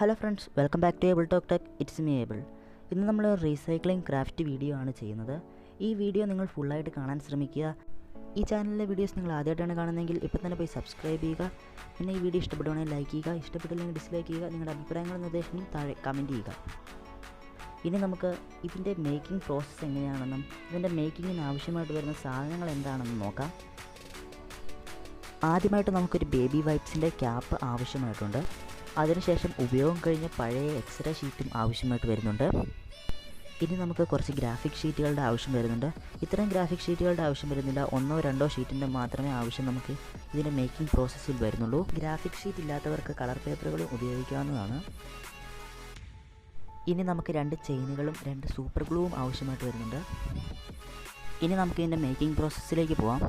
Hello friends, welcome back to Able Talk Tech. It's me Able. ഇന്ന് നമ്മൾ recycling craft video ആണ് ചെയ്യുന്നത്. ഈ വീഡിയോ നിങ്ങൾ ഫുള്ളായിട്ട് കാണാൻ ശ്രമിക്കുക. ഈ ചാനലിലെ വീഡിയോസ് നിങ്ങൾ ആദ്യമായിട്ടാണ് കാണുന്നതെങ്കിൽ ഇപ്പോൾ തന്നെ പോയി സബ്സ്ക്രൈബ് ചെയ്യുക. പിന്നെ ഈ വീഡിയോ ഇഷ്ടപ്പെടുവാണെങ്കിൽ ലൈക്ക് ചെയ്യുക, ഇഷ്ടപ്പെട്ടില്ലെങ്കിൽ ഡിസ്ലൈക്ക് ചെയ്യുക. നിങ്ങളുടെ അഭിപ്രായങ്ങളും നിർദ്ദേശങ്ങളും താഴെ കമൻറ്റ് ചെയ്യുക. ഇനി നമുക്ക് ഇതിൻ്റെ മേക്കിംഗ് പ്രോസസ്സ് എങ്ങനെയാണെന്നും ഇതിൻ്റെ മേക്കിങ്ങിന് ആവശ്യമായിട്ട് വരുന്ന സാധനങ്ങൾ എന്താണെന്നും നോക്കാം. ആദ്യമായിട്ട് നമുക്കൊരു ബേബി വൈപ്സിൻ്റെ ക്യാപ്പ് ആവശ്യമായിട്ടുണ്ട്. അതിനുശേഷം ഉപയോഗം കഴിഞ്ഞ പഴയ എക്സ്ട്രാ ഷീറ്റും ആവശ്യമായിട്ട് വരുന്നുണ്ട്. ഇനി നമുക്ക് കുറച്ച് ഗ്രാഫിക് ഷീറ്റുകളുടെ ആവശ്യം വരുന്നുണ്ട്. ഇത്രയും ഗ്രാഫിക് ഷീറ്റുകളുടെ ആവശ്യം വരുന്നില്ല, 1-2 ഷീറ്റിൻ്റെ മാത്രമേ ആവശ്യം നമുക്ക് ഇതിൻ്റെ മേക്കിംഗ് പ്രോസസ്സിൽ വരുന്നുള്ളൂ. ഗ്രാഫിക് ഷീറ്റ് ഇല്ലാത്തവർക്ക് കളർ പേപ്പറുകളും ഉപയോഗിക്കാവുന്നതാണ്. ഇനി നമുക്ക് 2 ചെയിനുകളും 2 സൂപ്പർ ഗ്ലൂവും ആവശ്യമായിട്ട് വരുന്നുണ്ട്. ഇനി നമുക്ക് ഇതിൻ്റെ മേക്കിംഗ് പ്രോസസ്സിലേക്ക് പോവാം.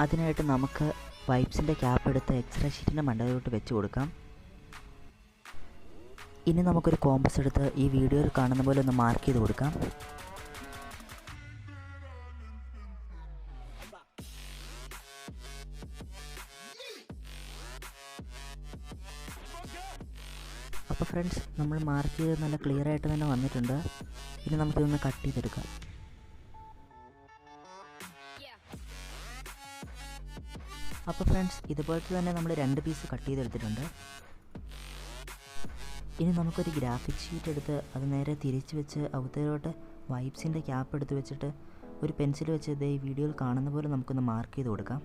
അതിനായിട്ട് നമുക്ക് വൈപ്സിൻ്റെ ക്യാപ്പ് എടുത്ത് എക്സ്ട്രാ ഷീറ്റിൻ്റെ മണ്ടയിലോട്ട് വെച്ച് കൊടുക്കാം. ഇനി നമുക്കൊരു കോമ്പസ് എടുത്ത് ഈ വീഡിയോയിൽ കാണുന്ന പോലെ ഒന്ന് മാർക്ക് ചെയ്ത് കൊടുക്കാം. അപ്പോൾ ഫ്രണ്ട്സ്, നമ്മൾ മാർക്ക് ചെയ്ത് നല്ല ക്ലിയർ ആയിട്ട് തന്നെ വന്നിട്ടുണ്ട്. ഇനി നമുക്കിതൊന്ന് കട്ട് ചെയ്തെടുക്കാം. അപ്പോൾ ഫ്രണ്ട്സ്, ഇതുപോലത്തെ തന്നെ നമ്മൾ 2 പീസ് കട്ട് ചെയ്തെടുത്തിട്ടുണ്ട്. ഇനി നമുക്കൊരു ഗ്രാഫിക് ഷീറ്റ് എടുത്ത് അത് നേരെ തിരിച്ച് വെച്ച് അവതരോട്ട് വൈപ്സിൻ്റെ ക്യാപ്പ് എടുത്ത് വെച്ചിട്ട് ഒരു പെൻസിൽ വെച്ച് ഈ വീഡിയോയിൽ കാണുന്ന പോലെ നമുക്കൊന്ന് മാർക്ക് ചെയ്ത് കൊടുക്കാം.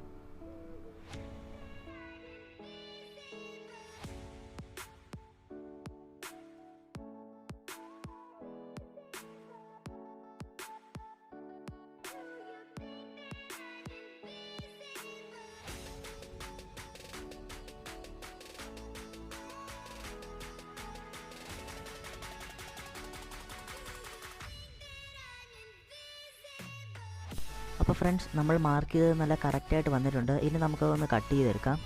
അപ്പോൾ ഫ്രണ്ട്സ്, നമ്മൾ മാർക്ക് ചെയ്തത് നല്ല കറക്റ്റായിട്ട് വന്നിട്ടുണ്ട്. ഇനി നമുക്കതൊന്ന് കട്ട് ചെയ്തെടുക്കാം.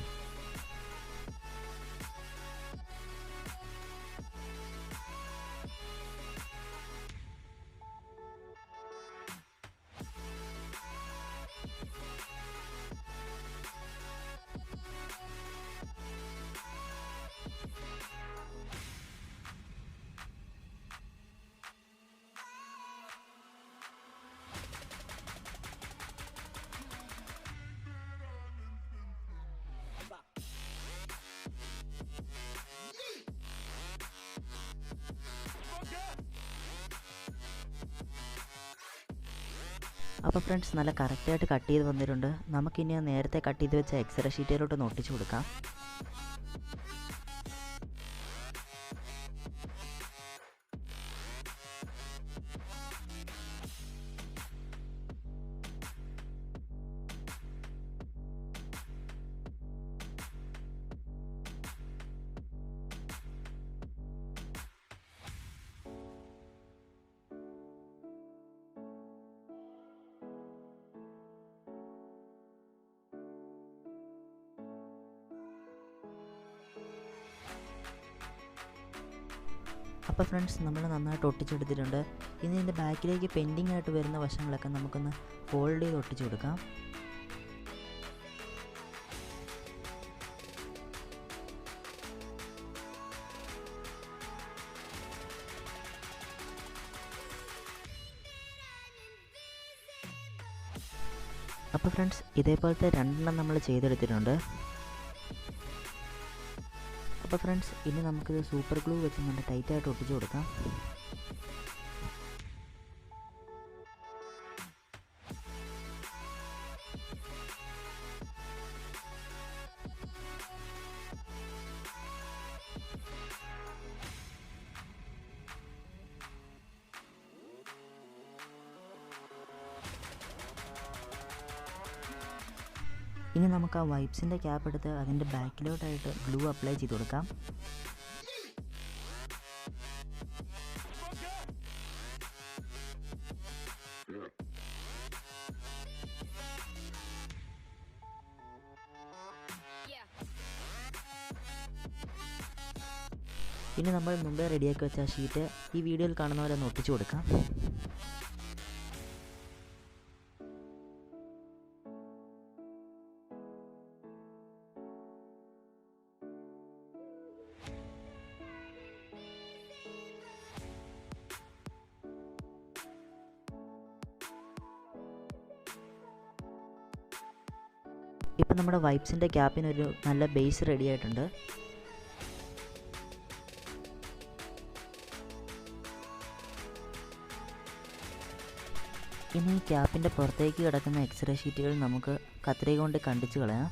അപ്പോൾ ഫ്രണ്ട്സ്, നല്ല കറക്റ്റായിട്ട് കട്ട് ചെയ്ത് വന്നിട്ടുണ്ട്. നമുക്കിനി നേരത്തെ കട്ട് ചെയ്ത് വെച്ച എക്സ്ട്രാ ഷീറ്റിലോട്ട് ഒട്ടിച്ച് കൊടുക്കാം. അപ്പോൾ ഫ്രണ്ട്സ്, നമ്മൾ നന്നായിട്ട് ഒട്ടിച്ചെടുത്തിട്ടുണ്ട്. ഇനി ഇതിൻ്റെ ബാക്കിലേക്ക് പെൻഡിങ് ആയിട്ട് വരുന്ന വശങ്ങളൊക്കെ നമുക്കൊന്ന് ഫോൾഡ് ചെയ്ത് ഒട്ടിച്ചു കൊടുക്കാം. അപ്പോൾ ഫ്രണ്ട്സ്, ഇതേപോലത്തെ 2 നമ്മൾ ചെയ്തെടുത്തിട്ടുണ്ട്. അപ്പോൾ ഫ്രണ്ട്സ്, ഇനി നമുക്കിത് സൂപ്പർ ഗ്ലൂ വെച്ച് നല്ല ടൈറ്റായിട്ട് ഒട്ടിച്ച് കൊടുക്കാം. ഇനി നമുക്ക് ആ വൈപ്സിൻ്റെ ക്യാപ്പ് എടുത്ത് അതിൻ്റെ ബാക്കിലോട്ടായിട്ട് ഗ്ലൂ അപ്ലൈ ചെയ്ത് കൊടുക്കാം. ഇനി നമ്മൾ മുമ്പേ റെഡിയാക്കി വെച്ച ഷീറ്റ് ഈ വീഡിയോയിൽ കാണുന്ന പോലെ ഒന്ന് ഒട്ടിച്ചു കൊടുക്കാം. ഇപ്പം നമ്മുടെ വൈപ്സിൻ്റെ ക്യാപ്പിനൊരു നല്ല ബേസ് റെഡി ആയിട്ടുണ്ട്. ഇനി ഈ ക്യാപ്പിൻ്റെ പുറത്തേക്ക് കിടക്കുന്ന എക്സ്റേ ഷീറ്റുകൾ നമുക്ക് കത്രിക കൊണ്ട് കണ്ടിച്ച് കളയാം.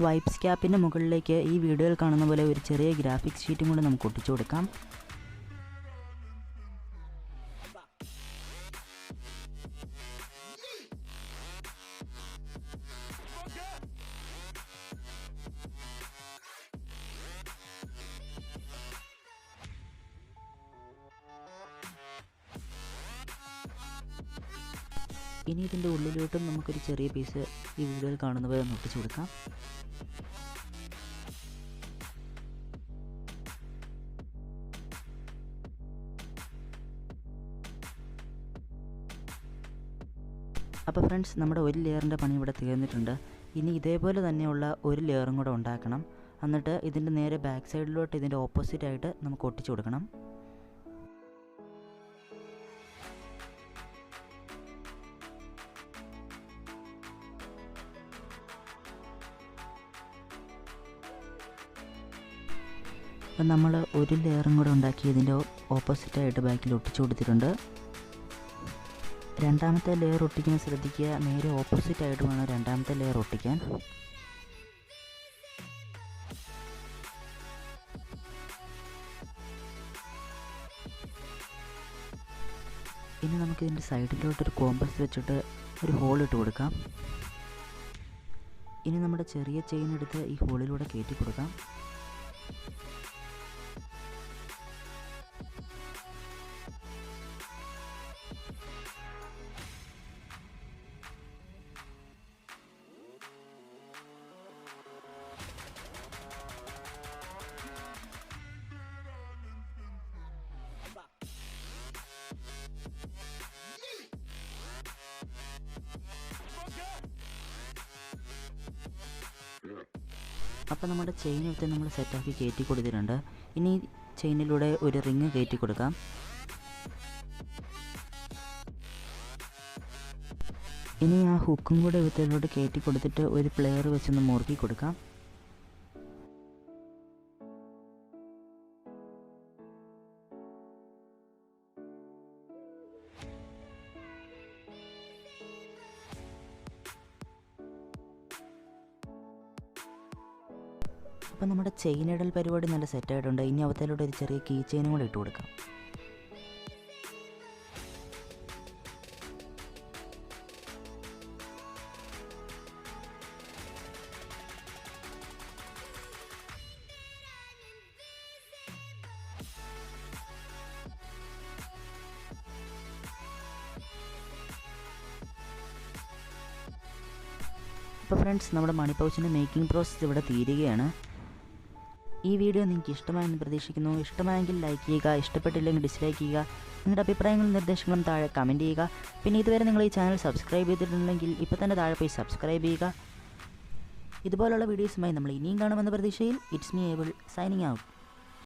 വൈപ്സ് ക്യാപ്പിൻ്റെ മുകളിലേക്ക് ഈ വീഡിയോയിൽ കാണുന്ന പോലെ ഒരു ചെറിയ ഗ്രാഫിക്സ് ഷീറ്റും കൂടി നമുക്ക് ഒട്ടിച്ചു കൊടുക്കാം. ഇനി ഇതിൻ്റെ ഉള്ളിലോട്ടും നമുക്കൊരു ചെറിയ പീസ് ഈ വീഡിയോയിൽ കാണുന്ന പോലെ ഒന്ന് ഒട്ടിച്ചു കൊടുക്കാം. അപ്പോൾ ഫ്രണ്ട്സ്, നമ്മുടെ ഒരു ലെയറിൻ്റെ പണി ഇവിടെ തീർന്നിട്ടുണ്ട്. ഇനി ഇതേപോലെ തന്നെയുള്ള ഒരു ലെയറും കൂടെ ഉണ്ടാക്കണം. എന്നിട്ട് ഇതിൻ്റെ നേരെ ബാക്ക് സൈഡിലോട്ട് ഇതിൻ്റെ ഓപ്പോസിറ്റായിട്ട് നമുക്ക് ഒട്ടിച്ചു കൊടുക്കണം. അപ്പം നമ്മൾ ഒരു ലെയറും കൂടെ ഉണ്ടാക്കി ഇതിൻ്റെ ഓപ്പോസിറ്റായിട്ട് ബാക്കിൽ ഒട്ടിച്ചു കൊടുത്തിട്ടുണ്ട്. രണ്ടാമത്തെ ലെയർ ഒട്ടിക്കുമ്പോൾ ശ്രദ്ധിക്കുക, നേരെ ഓപ്പോസിറ്റായിട്ട് വേണം രണ്ടാമത്തെ ലെയർ ഒട്ടിക്കാൻ. ഇനി നമുക്കിതിൻ്റെ സൈഡിലോട്ടൊരു കോമ്പസ് വെച്ചിട്ട് ഒരു ഹോൾ ഇട്ട് കൊടുക്കാം. ഇനി നമ്മുടെ ചെറിയ ചെയിൻ എടുത്ത് ഈ ഹോളിലൂടെ കയറ്റി കൊടുക്കാം. അപ്പോൾ നമ്മുടെ ചെയിൻ എടുത്ത് നമ്മൾ സെറ്റാക്കി കയറ്റി കൊടുത്തിട്ടുണ്ട്. ഇനി ചെയിനിലൂടെ ഒരു റിങ് കയറ്റി കൊടുക്കാം. ഇനി ആ ഹുക്കും കൂടെ വിത്തിലോട്ട് കയറ്റി കൊടുത്തിട്ട് ഒരു പ്ലെയർ വെച്ചൊന്ന് മുറുക്കി കൊടുക്കാം. അപ്പോൾ നമ്മുടെ ചെയിൻ ഇടൽ പരിപാടി നല്ല സെറ്റായിട്ടുണ്ട്. ഇനി അവത്തിലോട്ട് ഒരു ചെറിയ കീ ചെയിനും കൂടെ ഇട്ട് കൊടുക്കാം. അപ്പോൾ ഫ്രണ്ട്സ്, നമ്മുടെ മണി പൗച്ചിൻ്റെ മേക്കിംഗ് പ്രോസസ്സ് ഇവിടെ തീരുകയാണ്. ഈ വീഡിയോ നിങ്ങൾക്ക് ഇഷ്ടമായെന്ന് പ്രതീക്ഷിക്കുന്നു. ഇഷ്ടമായെങ്കിൽ ലൈക്ക് ചെയ്യുക, ഇഷ്ടപ്പെട്ടില്ലെങ്കിൽ ഡിസ്ലൈക്ക് ചെയ്യുക. നിങ്ങളുടെ അഭിപ്രായങ്ങളും നിർദ്ദേശങ്ങളും താഴെ കമൻറ്റ് ചെയ്യുക. പിന്നെ ഇതുവരെ നിങ്ങൾ ഈ ചാനൽ സബ്സ്ക്രൈബ് ചെയ്തിട്ടുണ്ടെങ്കിൽ ഇപ്പോൾ തന്നെ താഴെ പോയി സബ്സ്ക്രൈബ് ചെയ്യുക. ഇതുപോലുള്ള വീഡിയോസുമായി നമ്മൾ ഇനിയും കാണുമെന്ന പ്രതീക്ഷയിൽ it's me able signing out.